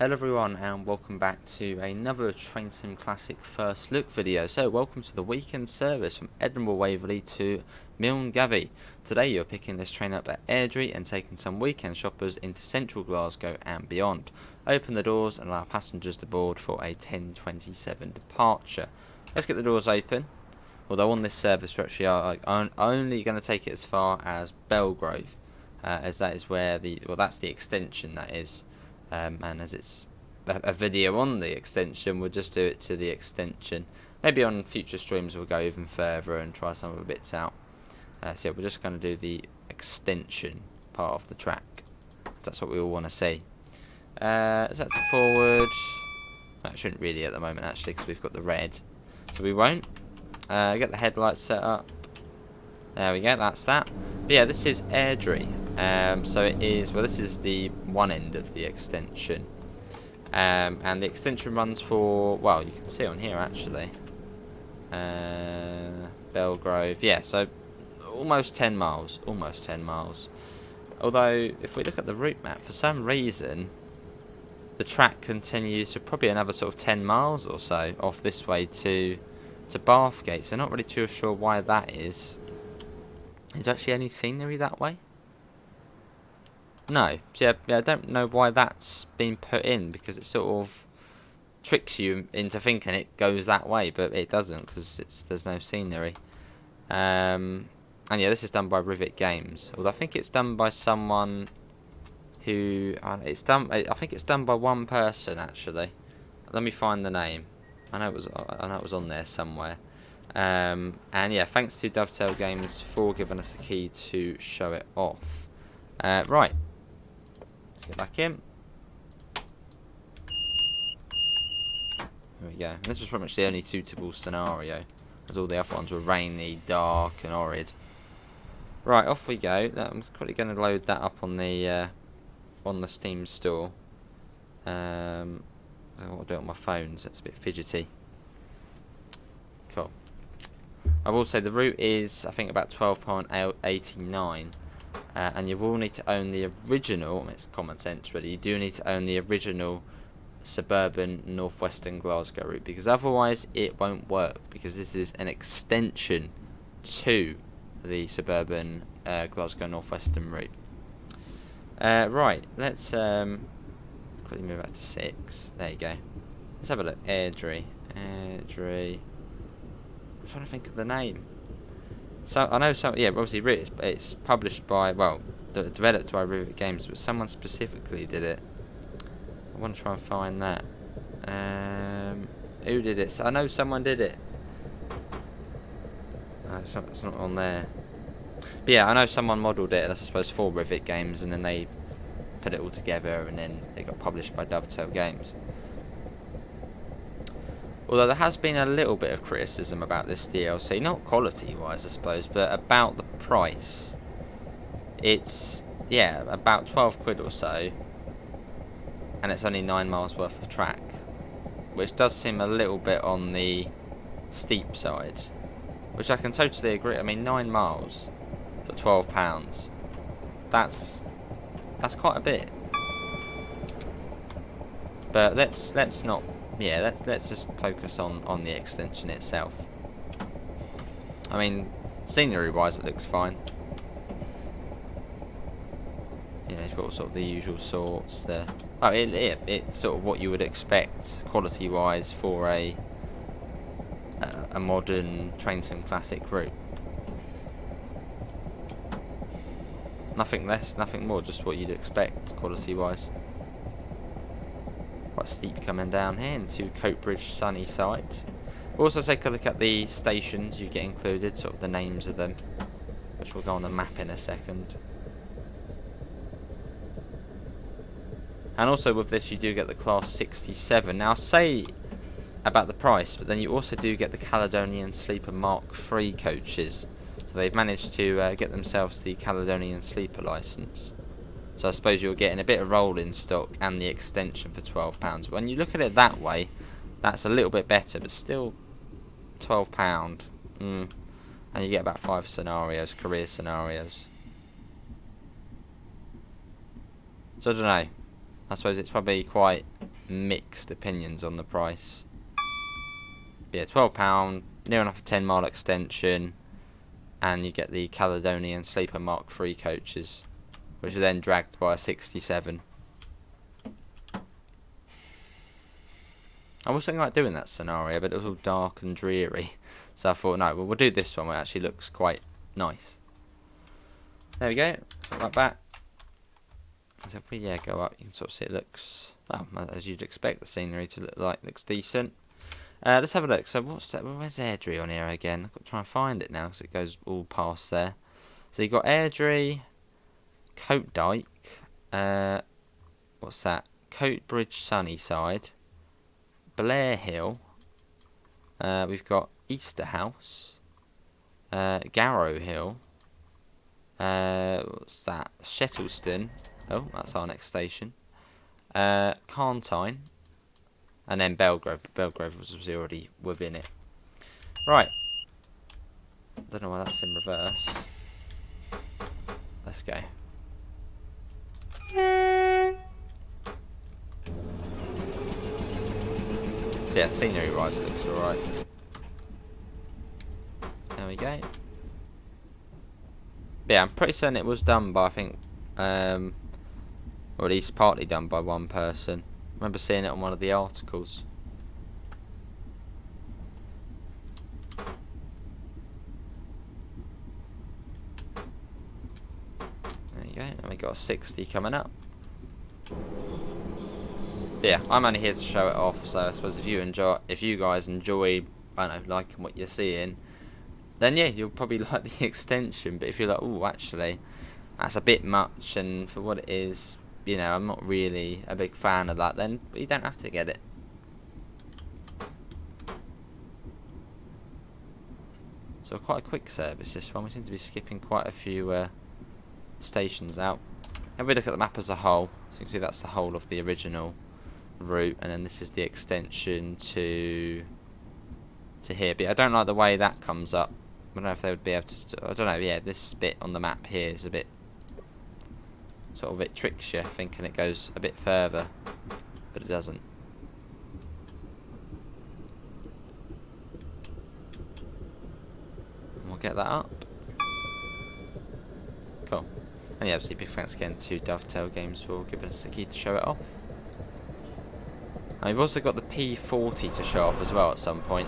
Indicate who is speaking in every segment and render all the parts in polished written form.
Speaker 1: Hello everyone and welcome back to another Train Sim Classic first look video. So welcome to the weekend service from Edinburgh Waverley to Milngavie. Today you're picking this train up at Airdrie and taking some weekend shoppers into central Glasgow and beyond. Open the doors and allow passengers to board for a 10:27 departure. Let's get the doors open. Although on this service we actually are only going to take it as far as Bellgrove, as that is where that's the extension that is. And as it's a video on the extension, we'll just do it to the extension. Maybe on future streams we'll go even further and try some of the bits out. So we're just going to do the extension part of the track. That's what we all want to see. Is that forward? That shouldn't really at the moment actually, because we've got the red. So we won't. Get the headlights set up. There we go, that's that. But yeah, this is Airdrie. So it is, well, this is the one end of the extension. And the extension runs for, well, you can see on here actually. Bellgrove, yeah, so almost 10 miles. Almost 10 miles. Although, if we look at the route map, for some reason, the track continues for probably another sort of 10 miles or so off this way to Bathgate. So not really too sure why that is. Is there actually any scenery that way? No. So yeah, I don't know why that's been put in, because it sort of tricks you into thinking it goes that way, but it doesn't, because there's no scenery. And yeah, this is done by Rivet Games. Although I think it's done by someone who I think it's done by one person actually. Let me find the name. I know it was on there somewhere. And yeah, thanks to Dovetail Games for giving us a key to show it off. Right, let's get back in. Here we go. And this was pretty much the only suitable scenario, as all the other ones were rainy, dark, and horrid. Right, off we go. I'm quickly going to load that up on the Steam store. I want to do it on my phone, so it's a bit fidgety. Cool. I will say the route is, I think, about £12.89, and you will need to own the original. It's common sense, really. You do need to own the original Suburban Northwestern Glasgow route, because otherwise it won't work. Because this is an extension to the Suburban Glasgow Northwestern route. Right, let's quickly move back to 6. There you go. Let's have a look. Airdrie. I'm trying to think of the name. So I know some. Yeah, obviously it's published by, well, developed by Rivet Games, but someone specifically did it. I want to try and find that. Who did it? So I know someone did it. No, it's not on there. But yeah, I know someone modelled it, I suppose, for Rivet Games, and then they put it all together, and then it got published by Dovetail Games. Although there has been a little bit of criticism about this DLC, not quality-wise, I suppose, but about the price. It's, yeah, about 12 quid or so, and it's only 9 miles worth of track, which does seem a little bit on the steep side, which I can totally agree. I mean, 9 miles for £12, that's quite a bit. But let's not. Yeah, let's just focus on the extension itself. I mean, scenery-wise, it looks fine. You know, it's got sort of the usual sorts there. Oh, it's sort of what you would expect quality-wise for a modern Train Sim Classic route. Nothing less, nothing more, just what you'd expect quality-wise. Quite steep coming down here into Coatbridge Sunnyside. Also take a look at the stations you get included, sort of the names of them, which will go on the map in a second. And also with this you do get the Class 67. Now I say about the price, but then you also do get the Caledonian Sleeper Mark III coaches. So they've managed to get themselves the Caledonian Sleeper licence. So I suppose you're getting a bit of rolling stock and the extension for £12. When you look at it that way, that's a little bit better, but still £12. And you get about 5 scenarios, career scenarios. So I don't know. I suppose it's probably quite mixed opinions on the price. But yeah, £12, near enough a 10-mile extension, and you get the Caledonian Sleeper Mark III coaches, which are then dragged by a 67. I was thinking about doing that scenario, but it was all dark and dreary. So I thought, no, well, we'll do this one where it actually looks quite nice. There we go, like that. So if we go up, you can sort of see it looks, well, as you'd expect the scenery to look like, looks decent. Let's have a look. So what's that? Where's Airdrie on here again? I've got to try and find it now because it goes all past there. So you've got Airdrie, Coat Dyke, what's that? Coatbridge Sunnyside, Blair Hill, we've got Easterhouse, Garrow Hill, what's that? Shettleston, oh, that's our next station, Carntine, and then Bellgrove. Bellgrove was already within it. Right, don't know why that's in reverse. Let's go. So yeah, scenery wise it looks alright. There we go. But yeah, I'm pretty certain it was done by, I think, or at least partly done by one person. I remember seeing it on one of the articles. There you go, and we got a 60 coming up. Yeah, I'm only here to show it off, so I suppose if you guys enjoy, I don't know, liking what you're seeing, then yeah, you'll probably like the extension. But if you're like, oh, actually, that's a bit much, and for what it is, you know, I'm not really a big fan of that, then you don't have to get it. So quite a quick service this one. We seem to be skipping quite a few stations out. If we look at the map as a whole, so you can see that's the whole of the original route, and then this is the extension to here. But I don't like the way that comes up. I don't know if they would be able to. I don't know. Yeah, this bit on the map here is a bit sort of a bit tricks you, thinking it goes a bit further, but it doesn't. And we'll get that up. Cool. And yeah, obviously big thanks again to Dovetail Games for giving us the key to show it off. And we've also got the P40 to show off as well at some point.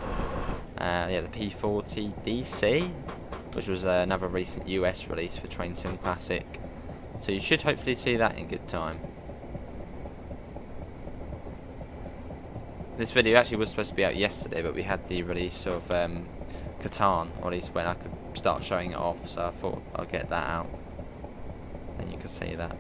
Speaker 1: Yeah, the P40 DC, which was another recent US release for Train Sim Classic. So you should hopefully see that in good time. This video actually was supposed to be out yesterday, but we had the release of Catan, or at least when I could start showing it off, so I thought I'll get that out. Then you can see that.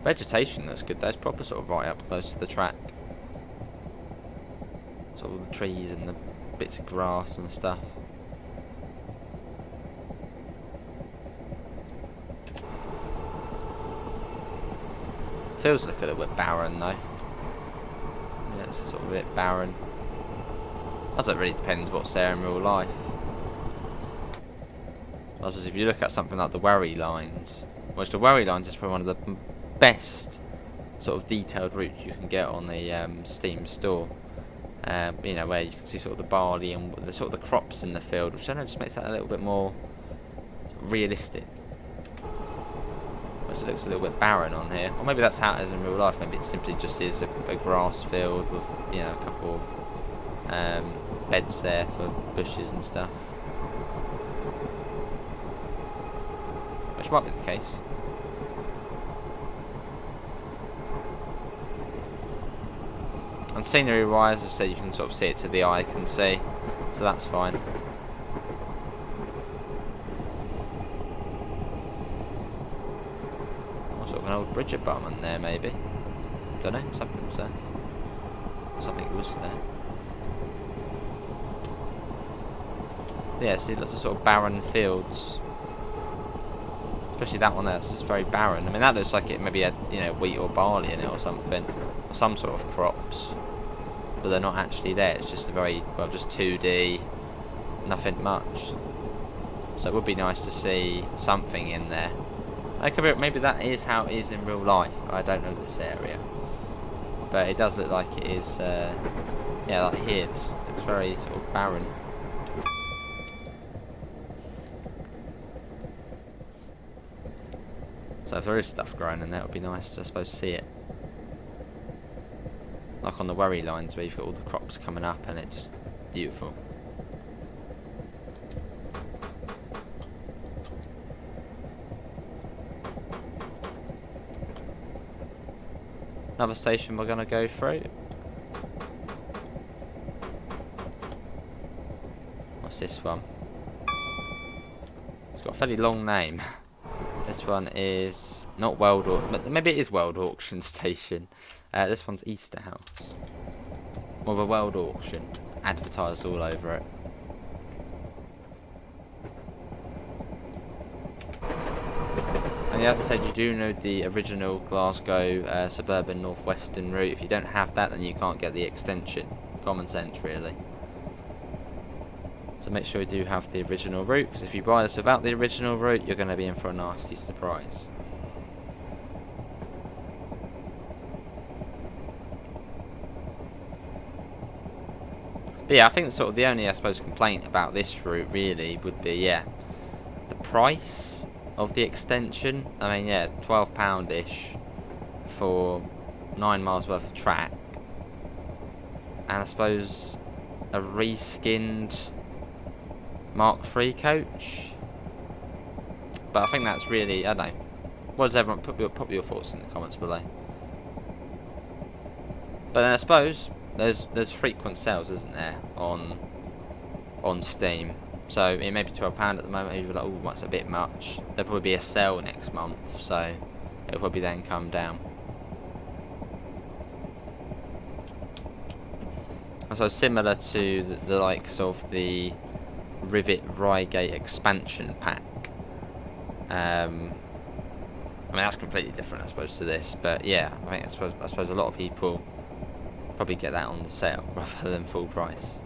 Speaker 1: Vegetation looks good though, it's proper sort of right up close to the track. So all the trees and the bits of grass and stuff. Feels like a little bit barren though. Yeah, it's sort of a bit barren. I suppose it really depends what's there in real life. I suppose if you look at something like the Wherry lines, which the Wherry lines is probably one of the best sort of detailed routes you can get on the Steam store. You know, where you can see sort of the barley and the sort of the crops in the field, which I don't know, just makes that a little bit more realistic. Whereas it looks a little bit barren on here, or maybe that's how it is in real life. Maybe it simply just is a grass field with, you know, a couple of beds there for bushes and stuff, which might be the case. And scenery wise, as I said, you can sort of see it to the eye can see, so that's fine. Or sort of an old bridge abutment there, maybe. Don't know, something's there. Something was there. Yeah, see lots of sort of barren fields. Especially that one there, it's just very barren. I mean, that looks like it maybe had, you know, wheat or barley in it or something. Or some sort of crops. But they're not actually there, it's just a very, well, just 2D, nothing much. So it would be nice to see something in there. Maybe that is how it is in real life. I don't know this area, but it does look like it is. Yeah, like here, it's very sort of barren. So if there is stuff growing in there, it would be nice, I suppose, to see it. Like on the worry lines where you've got all the crops coming up and it's just beautiful. Another station we're going to go through. What's this one? It's got a fairly long name. This one is not maybe it is World Auction Station. This one's Easter House. More of a world auction. Advertised all over it. And as I said, you do know the original Glasgow Suburban Northwestern route. If you don't have that, then you can't get the extension. Common sense, really. So make sure you do have the original route, because if you buy this without the original route, you're going to be in for a nasty surprise. But yeah, I think sort of the only, I suppose, complaint about this route really would be, yeah, the price of the extension. I mean, yeah, £12-ish for 9 miles worth of track, and I suppose a reskinned Mark III coach. But I think that's really, I don't know. What does everyone put your thoughts in the comments below? But then I suppose there's frequent sales, isn't there, on Steam. So it may be £12 at the moment. You'll be like, oh, that's a bit much. There'll probably be a sale next month, so it'll probably then come down. So similar to the likes of the Rivet Reigate expansion pack. I mean, that's completely different, I suppose, to this. But yeah, I suppose a lot of people probably get that on the sale rather than full price.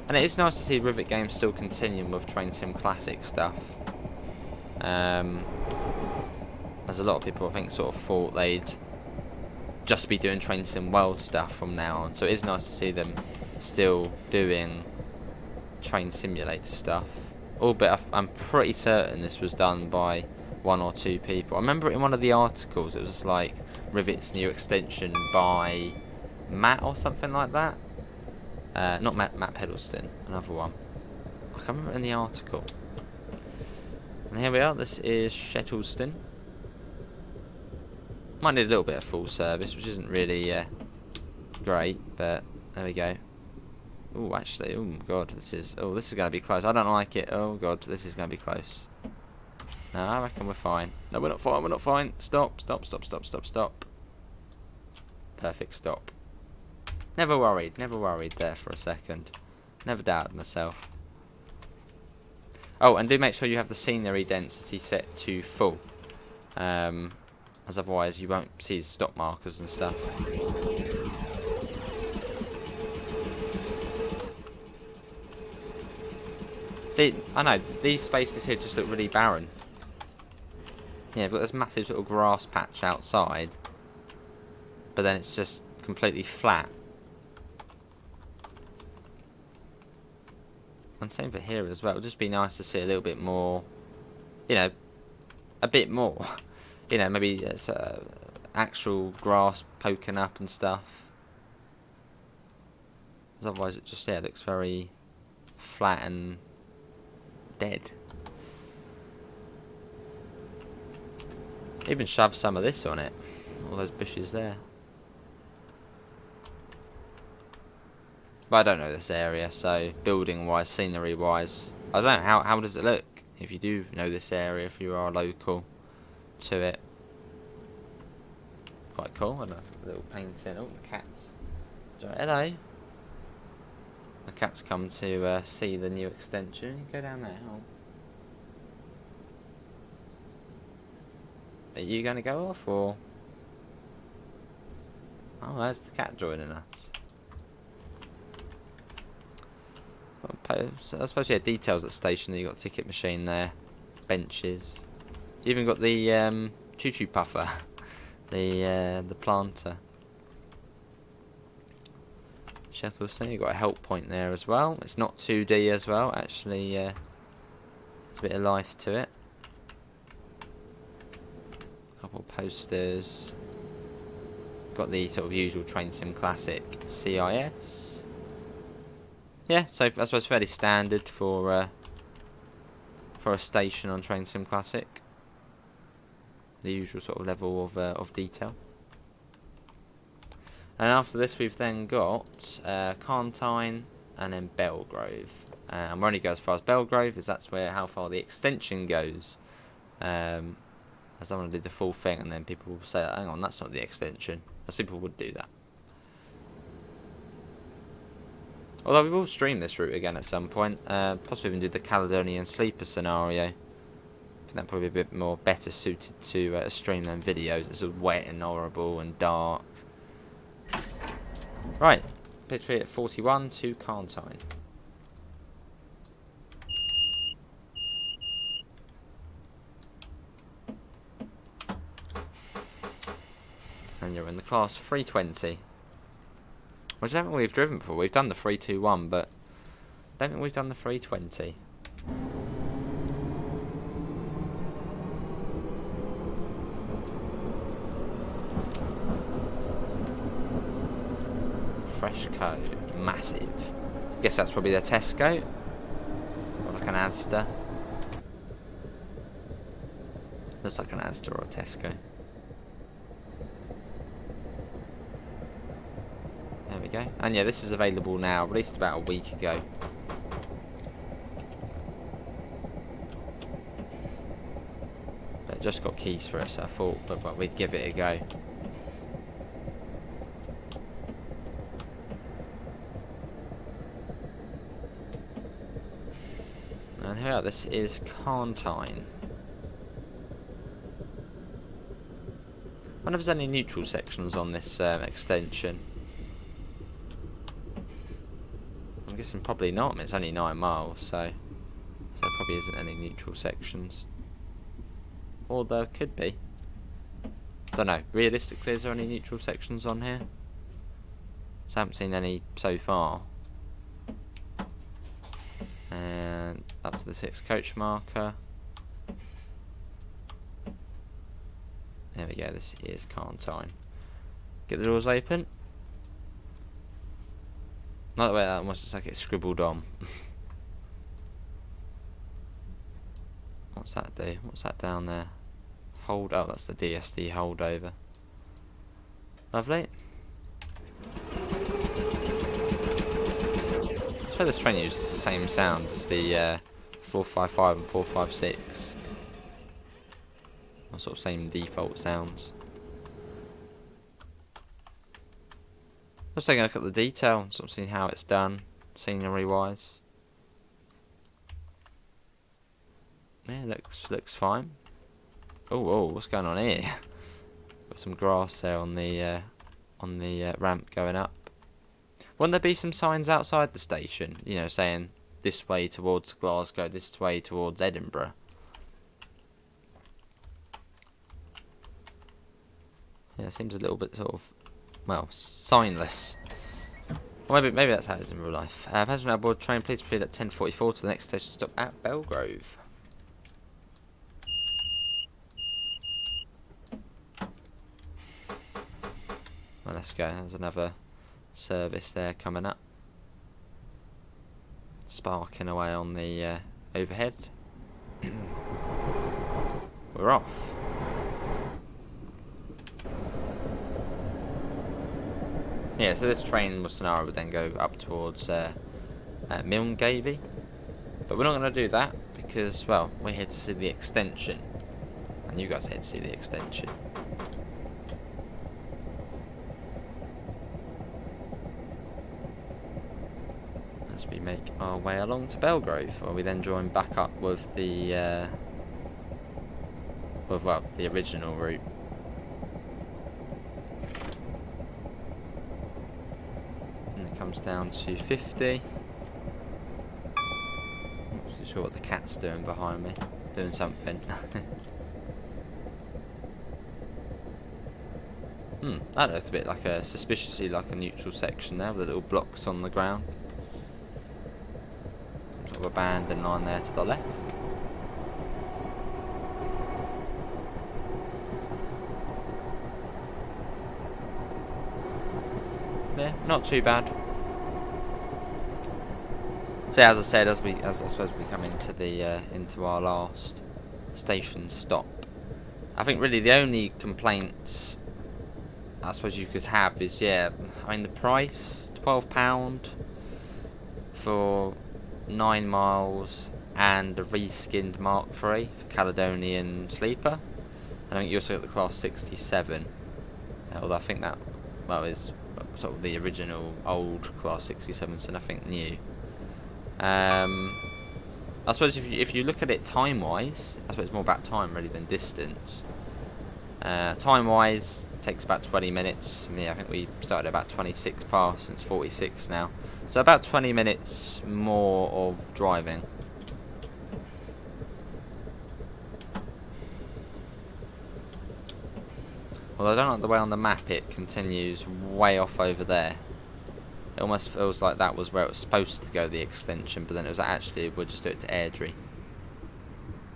Speaker 1: And it is nice to see Rivet Games still continuing with Train Sim Classic stuff. As a lot of people, I think, sort of thought they'd just be doing Train Sim World stuff from now on. So it is nice to see them still doing Train Simulator stuff. Albeit I'm pretty certain this was done by 1 or 2 people. I remember in one of the articles it was like Rivet's new extension by Matt or something like that. Not Matt Peddleston, another one. I can't remember in the article. And here we are, this is Shettleston. Might need a little bit of full service, which isn't really great, but there we go. Oh, actually, oh god, this is going to be close. I don't like it. Oh god, this is going to be close. No, I reckon we're fine. No, we're not fine, we're not fine. Stop. Perfect stop. Never worried there for a second. Never doubted myself. Oh, and do make sure you have the scenery density set to full. As otherwise you won't see stop markers and stuff. See, I know, these spaces here just look really barren. Yeah, I've got this massive sort of grass patch outside, but then it's just completely flat. And same for here as well. It'll just be nice to see a little bit more, you know, a bit more. You know, maybe it's actual grass poking up and stuff. Because otherwise it just, yeah, looks very flat and dead. Even shove some of this on it. All those bushes there. But I don't know this area, so building wise, scenery wise, I don't know, how does it look? If you do know this area, if you are local to it. Quite cool, and a little painting. Oh, the cats. Hello. The cats come to see the new extension. Go down there. Oh. Are you going to go off, or? Oh, there's the cat joining us. I suppose, yeah, details at the station. You got the ticket machine there, benches. You even got the choo-choo puffer, the planter. Shettleston, you got a help point there as well. It's not 2D as well. Actually, there's a bit of life to it. A couple of posters. Got the sort of usual Train Sim Classic CIS. Yeah, so I suppose fairly standard for a station on Train Sim Classic. The usual sort of level of detail. And after this, we've then got Carntine and then Bellgrove. And we're only go as far as Bellgrove, as that's how far the extension goes. As I want to do the full thing, and then people will say, "Hang on, that's not the extension." As people would do that. Although we will stream this route again at some point, possibly even do the Caledonian Sleeper scenario. I think that'd probably be a bit more better suited to a stream than videos. It's all wet and horrible and dark. Right, pitch rate at 41 to Carntine. And you're in the class 320. Which I don't think we've driven before. We've done the 321, but I don't think we've done the 320. Freshco, massive. I guess that's probably the Tesco. Or like an Asda. Looks like an Asda or a Tesco. There we go. And yeah, this is available now, released about a week ago. But just got keys for it, so I thought but we'd give it a go. And here, this is Carntine. I wonder if there's any neutral sections on this extension. I'm guessing probably not. I mean, it's only 9 miles, so there probably isn't any neutral sections. Or there could be. Don't know. Realistically, is there any neutral sections on here? So I haven't seen any so far. And up to the 6 coach marker. There we go, this is Carntine. Get the doors open. Not the way that almost looks like it's scribbled on. What's that do? What's that down there? Hold, oh, that's the DSD holdover. Lovely. So this train uses the same sounds as the 455 and 456. Or sort of same default sounds. Just taking a look at the detail, sort of seeing how it's done, scenery wise. Yeah, looks fine. Oh, what's going on here? Got some grass there on the ramp going up. Wouldn't there be some signs outside the station, you know, saying this way towards Glasgow, this way towards Edinburgh? Yeah, it seems a little bit sort of, well, signless. Or maybe that's how it is in real life. Passenger aboard train, please proceed at 10:44 to the next station stop at Bellgrove. Well, let's go. There's another service there coming up. Sparking away on the overhead. We're off. Yeah, so this train scenario would then go up towards Milngavie. But we're not going to do that because, well, we're here to see the extension. And you guys are here to see the extension. As we make our way along to Bellgrove, where we then join back up with the, the original route. Comes down to 50. sure what the cat's doing behind me. Doing something. That looks a bit like a, suspiciously like a neutral section there with the little blocks on the ground. Sort of abandoned line there to the left. Yeah, not too bad. So as I said, as I suppose we come into the into our last station stop, I think really the only complaints I suppose you could have is, yeah, I mean the price, £12 for 9 miles and a reskinned Mark III for Caledonian Sleeper. I think you also got the Class 67, although I think that, well, is sort of the original old Class 67, so nothing new. I suppose if you look at it time-wise, I suppose it's more about time really than distance. Time-wise, it takes about 20 minutes. Yeah, I think we started about 26 past, and it's 46 now. So about 20 minutes more of driving. Although I don't like the way on the map it continues way off over there. It almost feels like that was where it was supposed to go, the extension, but then it was actually, we'll just do it to Airdrie.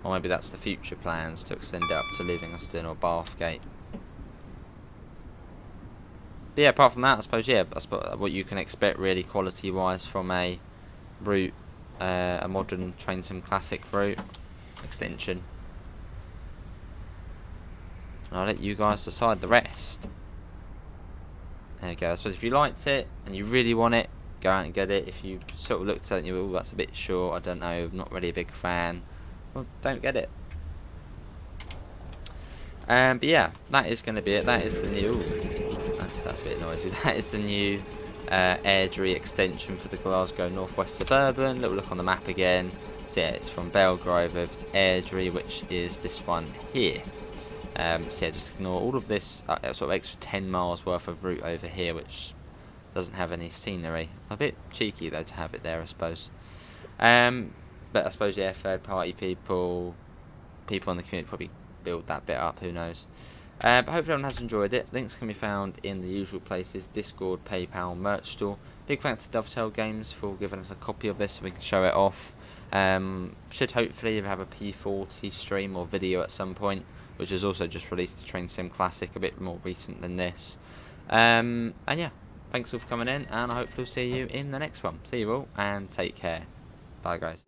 Speaker 1: Or maybe that's the future plans, to extend it up to Livingston or Bathgate. But yeah, apart from that, I suppose, yeah, what you can expect really quality-wise from a route, a modern Train Sim Classic route extension. And I'll let you guys decide the rest. There you go. I suppose if you liked it and you really want it, go out and get it. If you sort of looked at it and you were, oh, that's a bit short, I don't know, I'm not really a big fan, well, don't get it. But yeah, that is going to be it. That is the new... That's a bit noisy. That is the new Airdrie extension for the Glasgow Northwest Suburban. Little look on the map again. So yeah, it's from Bellgrove over to Airdrie, which is this one here. So yeah, just ignore all of this sort of extra 10 miles worth of route over here, which doesn't have any scenery. A bit cheeky though to have it there, I suppose. But I suppose, yeah, third party people in the community probably build that bit up, who knows. But hopefully everyone has enjoyed it. Links can be found in the usual places: Discord, PayPal, merch store. Big thanks to Dovetail Games for giving us a copy of this so we can show it off. Should hopefully have a P40 stream or video at some point, which is also just released a Train Sim Classic, a bit more recent than this. And yeah, thanks all for coming in, and I hopefully will see you in the next one. See you all, and take care. Bye guys.